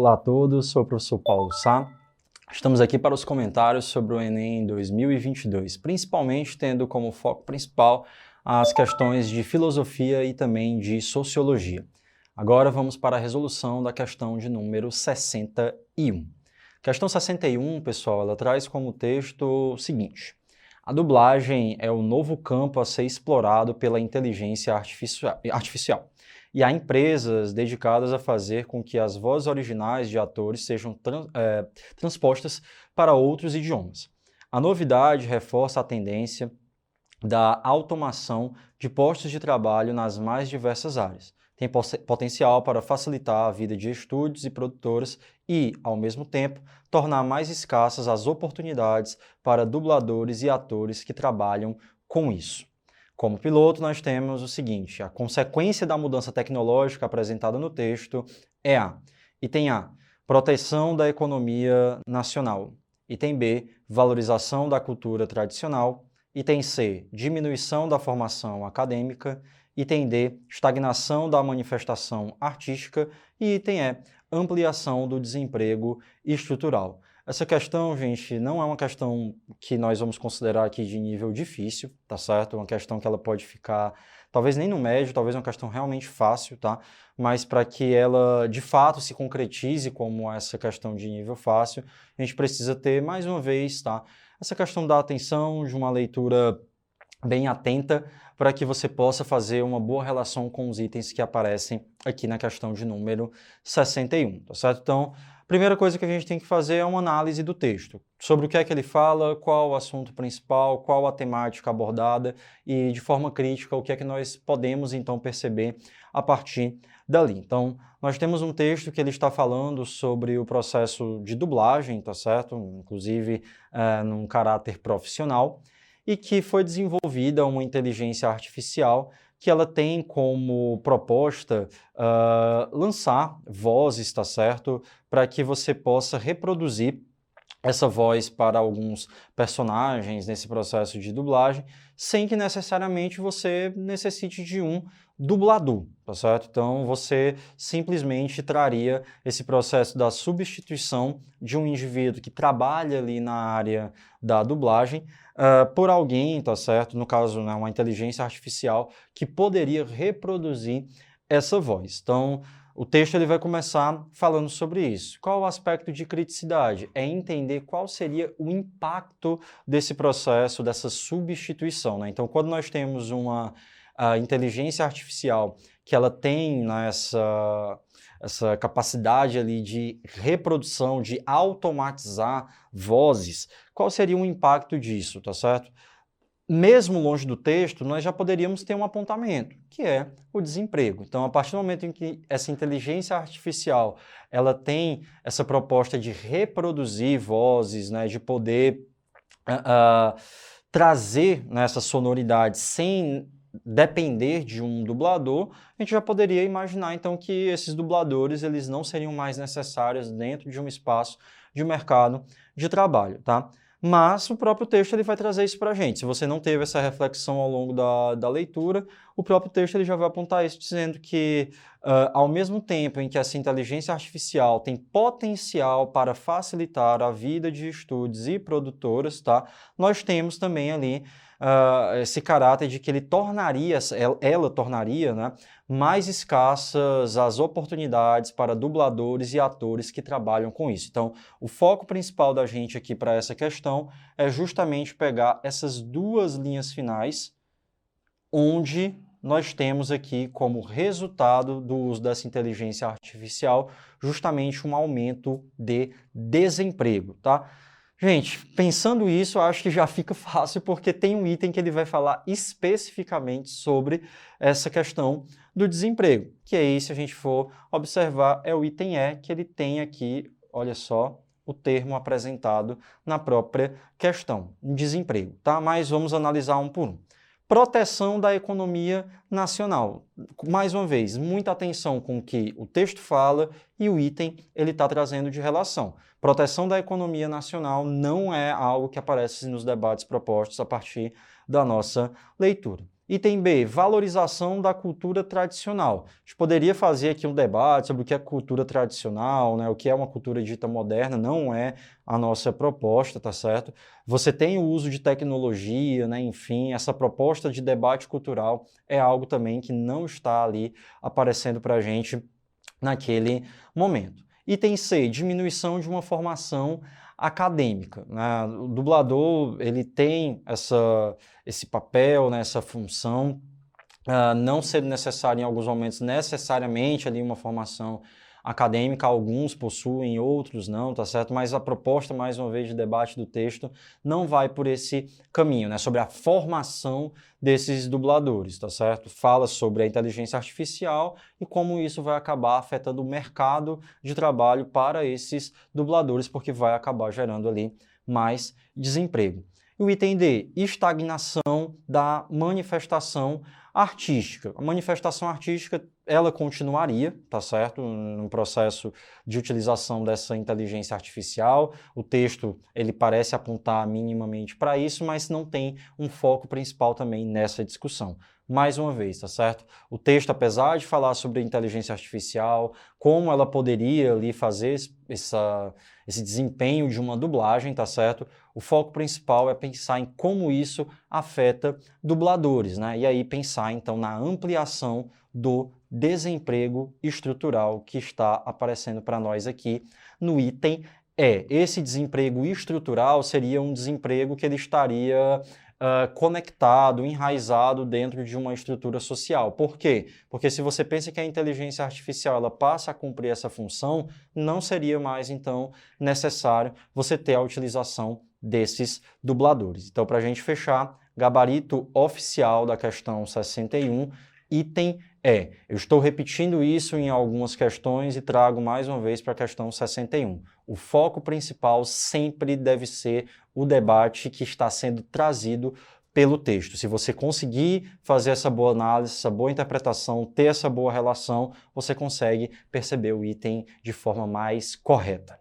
Olá a todos, sou o professor Paulo Sá. Estamos aqui para os comentários sobre o Enem 2022, principalmente tendo como foco principal as questões de filosofia e também de sociologia. Agora vamos para a resolução da questão de número 61. Questão 61, pessoal, ela traz como texto o seguinte: a dublagem é o novo campo a ser explorado pela inteligência artificial. E há empresas dedicadas a fazer com que as vozes originais de atores sejam transpostas para outros idiomas. A novidade reforça a tendência da automação de postos de trabalho nas mais diversas áreas. Tem potencial para facilitar a vida de estúdios e produtoras e, ao mesmo tempo, tornar mais escassas as oportunidades para dubladores e atores que trabalham com isso. Como piloto, nós temos o seguinte: a consequência da mudança tecnológica apresentada no texto é item A, proteção da economia nacional. Item B, valorização da cultura tradicional. Item C, diminuição da formação acadêmica. Item D, estagnação da manifestação artística. E item E, ampliação do desemprego estrutural. Essa questão, gente, não é uma questão que nós vamos considerar aqui de nível difícil, tá certo? É uma questão que ela pode ficar, talvez nem no médio, talvez uma questão realmente fácil, tá? Mas para que ela, de fato, se concretize como essa questão de nível fácil, a gente precisa ter, mais uma vez, tá? Essa questão da atenção, de uma leitura bem atenta, para que você possa fazer uma boa relação com os itens que aparecem aqui na questão de número 61, tá certo? Então, a primeira coisa que a gente tem que fazer é uma análise do texto, sobre o que é que ele fala, qual o assunto principal, qual a temática abordada e, de forma crítica, o que é que nós podemos, então, perceber a partir dali. Então, nós temos um texto que ele está falando sobre o processo de dublagem, tá certo? Inclusive, num caráter profissional, e que foi desenvolvida uma inteligência artificial que ela tem como proposta lançar vozes, tá certo? Para que você possa reproduzir essa voz para alguns personagens nesse processo de dublagem, sem que necessariamente você necessite de um dublador, tá certo? Então, você simplesmente traria esse processo da substituição de um indivíduo que trabalha ali na área da dublagem por alguém, tá certo? No caso, né, uma inteligência artificial que poderia reproduzir essa voz. Então, o texto ele vai começar falando sobre isso. Qual o aspecto de criticidade? É entender qual seria o impacto desse processo, dessa substituição, né? Então, quando nós temos uma inteligência artificial que ela tem, né, essa capacidade ali de reprodução, de automatizar vozes, qual seria o impacto disso, tá certo? Mesmo longe do texto, nós já poderíamos ter um apontamento, que é o desemprego. Então, a partir do momento em que essa inteligência artificial ela tem essa proposta de reproduzir vozes, né, de poder trazer, né, essa sonoridade sem depender de um dublador, a gente já poderia imaginar, então, que esses dubladores eles não seriam mais necessários dentro de um espaço de mercado de trabalho, tá? Mas o próprio texto ele vai trazer isso para a gente. Se você não teve essa reflexão ao longo da leitura, o próprio texto ele já vai apontar isso, dizendo que, ao mesmo tempo em que essa inteligência artificial tem potencial para facilitar a vida de estúdios e produtoras, tá? Nós temos também ali esse caráter de que ela tornaria, né, mais escassas as oportunidades para dubladores e atores que trabalham com isso. Então, o foco principal da gente aqui para essa questão é justamente pegar essas duas linhas finais, onde nós temos aqui como resultado do uso dessa inteligência artificial justamente um aumento de desemprego, tá? Gente, pensando isso, eu acho que já fica fácil, porque tem um item que ele vai falar especificamente sobre essa questão do desemprego, que aí, se a gente for observar, é o item E, que ele tem aqui, olha só, o termo apresentado na própria questão, desemprego, tá? Mas vamos analisar um por um. Proteção da economia nacional. Mais uma vez, muita atenção com o que o texto fala e o item ele está trazendo de relação. Proteção da economia nacional não é algo que aparece nos debates propostos a partir da nossa leitura. Item B, valorização da cultura tradicional. A gente poderia fazer aqui um debate sobre o que é cultura tradicional, né? O que é uma cultura dita moderna, não é a nossa proposta, tá certo? Você tem o uso de tecnologia, né? Enfim, essa proposta de debate cultural é algo também que não está ali aparecendo para a gente naquele momento. Item C, diminuição de uma formação acadêmica, né? O dublador, ele tem esse papel, né, essa função, não ser necessário em alguns momentos necessariamente ali uma formação acadêmica, alguns possuem, outros não, tá certo? Mas a proposta, mais uma vez, de debate do texto não vai por esse caminho, né? Sobre a formação desses dubladores, tá certo? Fala sobre a inteligência artificial e como isso vai acabar afetando o mercado de trabalho para esses dubladores, porque vai acabar gerando ali mais desemprego. E o item D, estagnação da manifestação artística. A manifestação artística, ela continuaria, tá certo? No processo de utilização dessa inteligência artificial. O texto, ele parece apontar minimamente para isso, mas não tem um foco principal também nessa discussão. Mais uma vez, tá certo? O texto, apesar de falar sobre inteligência artificial, como ela poderia ali fazer esse desempenho de uma dublagem, tá certo? O foco principal é pensar em como isso afeta dubladores, né? E aí pensar então na ampliação do desemprego estrutural que está aparecendo para nós aqui no item E. Esse desemprego estrutural seria um desemprego que ele estaria conectado, enraizado dentro de uma estrutura social. Por quê? Porque se você pensa que a inteligência artificial ela passa a cumprir essa função, não seria mais, então, necessário você ter a utilização desses dubladores. Então, para a gente fechar, gabarito oficial da questão 61, item E. Eu estou repetindo isso em algumas questões e trago mais uma vez para a questão 61. O foco principal sempre deve ser o debate que está sendo trazido pelo texto. Se você conseguir fazer essa boa análise, essa boa interpretação, ter essa boa relação, você consegue perceber o item de forma mais correta.